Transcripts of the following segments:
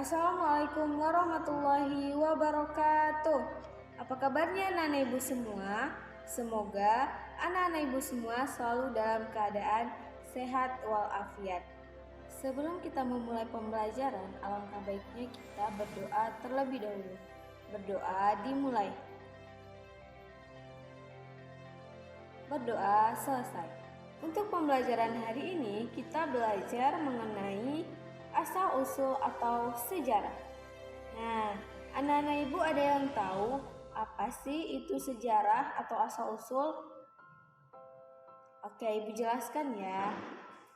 Assalamualaikum warahmatullahi wabarakatuh. Apa kabarnya anak-anak ibu semua? Semoga anak-anak ibu semua selalu dalam keadaan sehat walafiat. Sebelum kita memulai pembelajaran, alangkah baiknya kita berdoa terlebih dahulu. Berdoa dimulai. Berdoa selesai. Untuk pembelajaran hari ini, kita belajar mengenai asal-usul atau sejarah. Nah, anak-anak ibu ada yang tahu apa sih itu sejarah atau asal-usul? Oke, ibu jelaskan ya.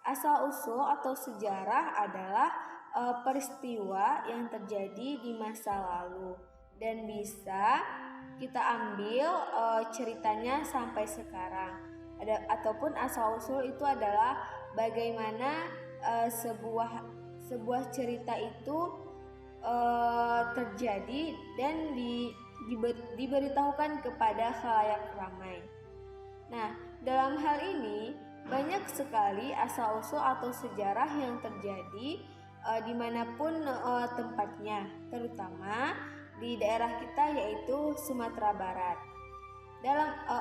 Asal-usul atau sejarah adalah peristiwa yang terjadi di masa lalu dan bisa kita ambil ceritanya sampai sekarang. Ataupun asal-usul itu adalah bagaimana sebuah cerita itu terjadi dan diberitahukan kepada khalayak ramai. Nah, dalam hal ini banyak sekali asal-usul atau sejarah yang terjadi dimanapun tempatnya, terutama di daerah kita yaitu Sumatera Barat.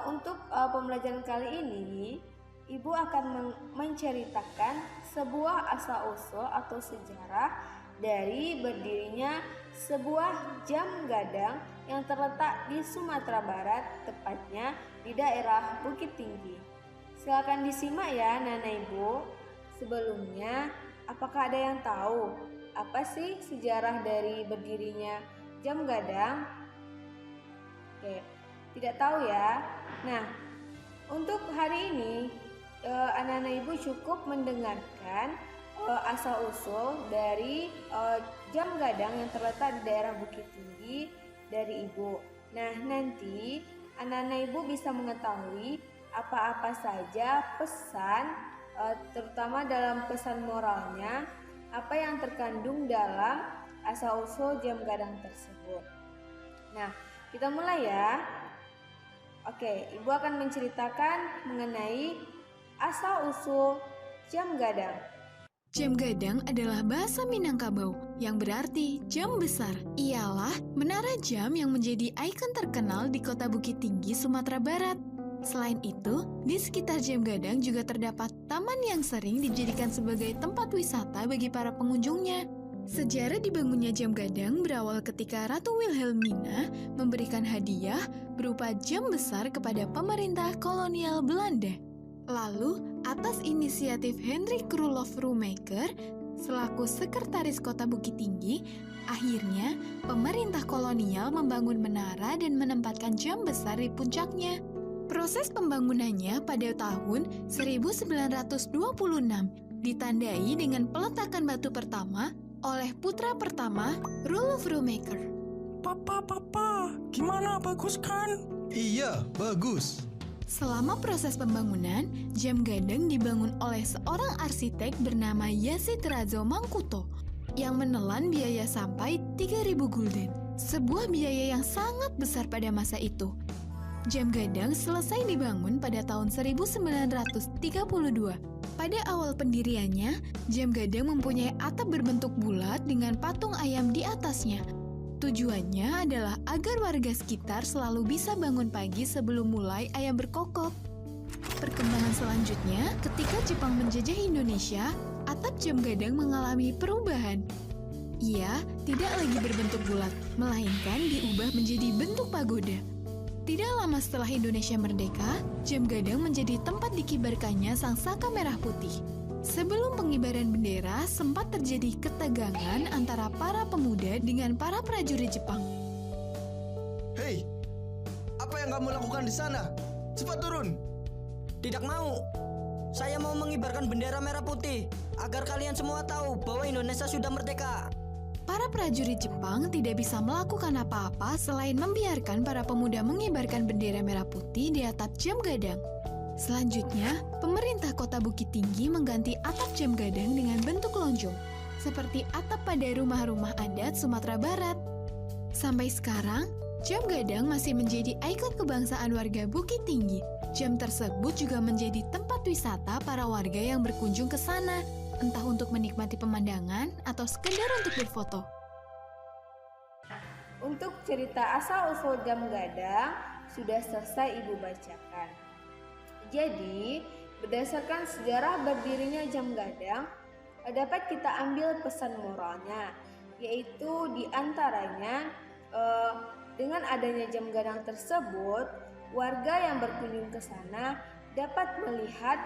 Untuk pembelajaran kali ini, Ibu akan menceritakan sebuah asal-usul atau sejarah dari berdirinya sebuah jam gadang yang terletak di Sumatera Barat, tepatnya di daerah Bukit Tinggi. Silakan disimak ya anak-anak ibu. Sebelumnya, apakah ada yang tahu apa sih sejarah dari berdirinya jam gadang? Oke, tidak tahu ya. Nah, untuk hari ini anak-anak ibu cukup mendengarkan asal-usul dari jam gadang yang terletak di daerah Bukit Tinggi dari ibu. Nah, nanti anak-anak ibu bisa mengetahui apa-apa saja pesan, terutama dalam pesan moralnya, apa yang terkandung dalam asal-usul jam gadang tersebut. Nah, kita mulai ya. Oke, ibu akan menceritakan mengenai asal-usul jam gadang. Jam gadang adalah bahasa Minangkabau yang berarti jam besar. Ialah menara jam yang menjadi ikon terkenal di kota Bukit Tinggi, Sumatera Barat. Selain itu, di sekitar jam gadang juga terdapat taman yang sering dijadikan sebagai tempat wisata bagi para pengunjungnya. Sejarah dibangunnya jam gadang berawal ketika Ratu Wilhelmina memberikan hadiah berupa jam besar kepada pemerintah kolonial Belanda. Lalu, atas inisiatif Hendrik Roelof Roomaker selaku sekretaris kota Bukit Tinggi, akhirnya pemerintah kolonial membangun menara dan menempatkan jam besar di puncaknya. Proses pembangunannya pada tahun 1926 ditandai dengan peletakan batu pertama oleh putra pertama Roelof Roomaker. Papa, gimana, bagus kan? Iya, bagus. Selama proses pembangunan, jam gadang dibangun oleh seorang arsitek bernama Yasid Razo Mangkuto yang menelan biaya sampai 3.000 gulden, sebuah biaya yang sangat besar pada masa itu. Jam gadang selesai dibangun pada tahun 1932. Pada awal pendiriannya, jam gadang mempunyai atap berbentuk bulat dengan patung ayam di atasnya. Tujuannya adalah agar warga sekitar selalu bisa bangun pagi sebelum mulai ayam berkokok. Perkembangan selanjutnya, ketika Jepang menjajah Indonesia, atap jam gadang mengalami perubahan. Ia tidak lagi berbentuk bulat, melainkan diubah menjadi bentuk pagoda. Tidak lama setelah Indonesia merdeka, jam gadang menjadi tempat dikibarkannya sang saka merah putih. Sebelum pengibaran bendera, sempat terjadi ketegangan antara para pemuda dengan para prajurit Jepang. Hei, apa yang kamu lakukan di sana? Cepat turun. Tidak mau. Saya mau mengibarkan bendera merah putih agar kalian semua tahu bahwa Indonesia sudah merdeka. Para prajurit Jepang tidak bisa melakukan apa-apa selain membiarkan para pemuda mengibarkan bendera merah putih di atap jam gadang. Selanjutnya, pemerintah kota Bukit Tinggi mengganti atap jam gadang dengan bentuk lonjong, seperti atap pada rumah-rumah adat Sumatera Barat. Sampai sekarang, jam gadang masih menjadi ikon kebangsaan warga Bukit Tinggi. Jam tersebut juga menjadi tempat wisata para warga yang berkunjung ke sana, entah untuk menikmati pemandangan atau sekedar untuk berfoto. Untuk cerita asal-usul jam gadang sudah selesai Ibu bacakan. Jadi, berdasarkan sejarah berdirinya jam gadang, dapat kita ambil pesan moralnya, yaitu diantaranya dengan adanya jam gadang tersebut, warga yang berkunjung ke sana dapat melihat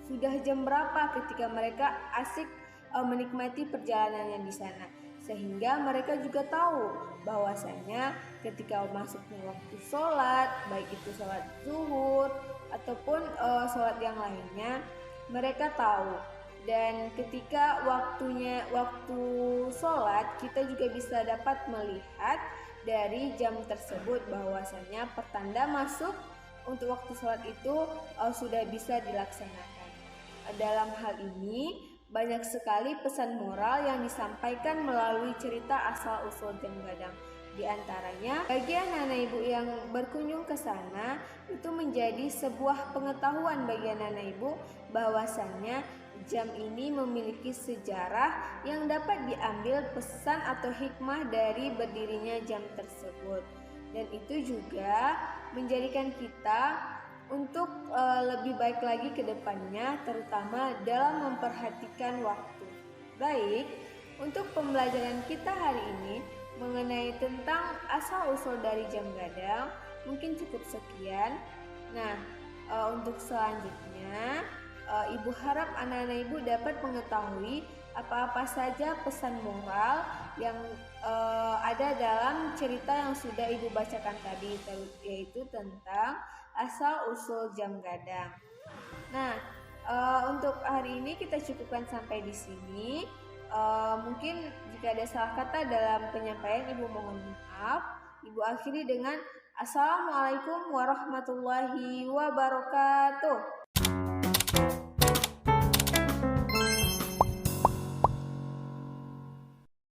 sudah jam berapa ketika mereka asik menikmati perjalanannya di sana, sehingga mereka juga tahu bahwasanya ketika masuknya waktu sholat, baik itu sholat zuhur ataupun sholat yang lainnya, mereka tahu. Dan ketika waktu sholat, kita juga bisa dapat melihat dari jam tersebut bahwasanya pertanda masuk untuk waktu sholat itu sudah bisa dilaksanakan. Dalam hal ini banyak sekali pesan moral yang disampaikan melalui cerita asal-usul jam gadang. Di antaranya, bagi anak-anak ibu yang berkunjung ke sana, itu menjadi sebuah pengetahuan bagi anak-anak ibu bahwasannya jam ini memiliki sejarah yang dapat diambil pesan atau hikmah dari berdirinya jam tersebut. Dan itu juga menjadikan kita untuk lebih baik lagi ke depannya, terutama dalam memperhatikan waktu. Baik, untuk pembelajaran kita hari ini mengenai tentang asal-usul dari jam gadang mungkin cukup sekian. Nah, untuk selanjutnya Ibu harap anak-anak ibu dapat mengetahui apa-apa saja pesan moral yang ada dalam cerita yang sudah ibu bacakan tadi, yaitu tentang asal-usul jam gadang. Nah, untuk hari ini kita cukupkan sampai di sini. Mungkin jika ada salah kata dalam penyampaian, ibu mohon maaf. Ibu akhiri dengan Assalamualaikum warahmatullahi wabarakatuh.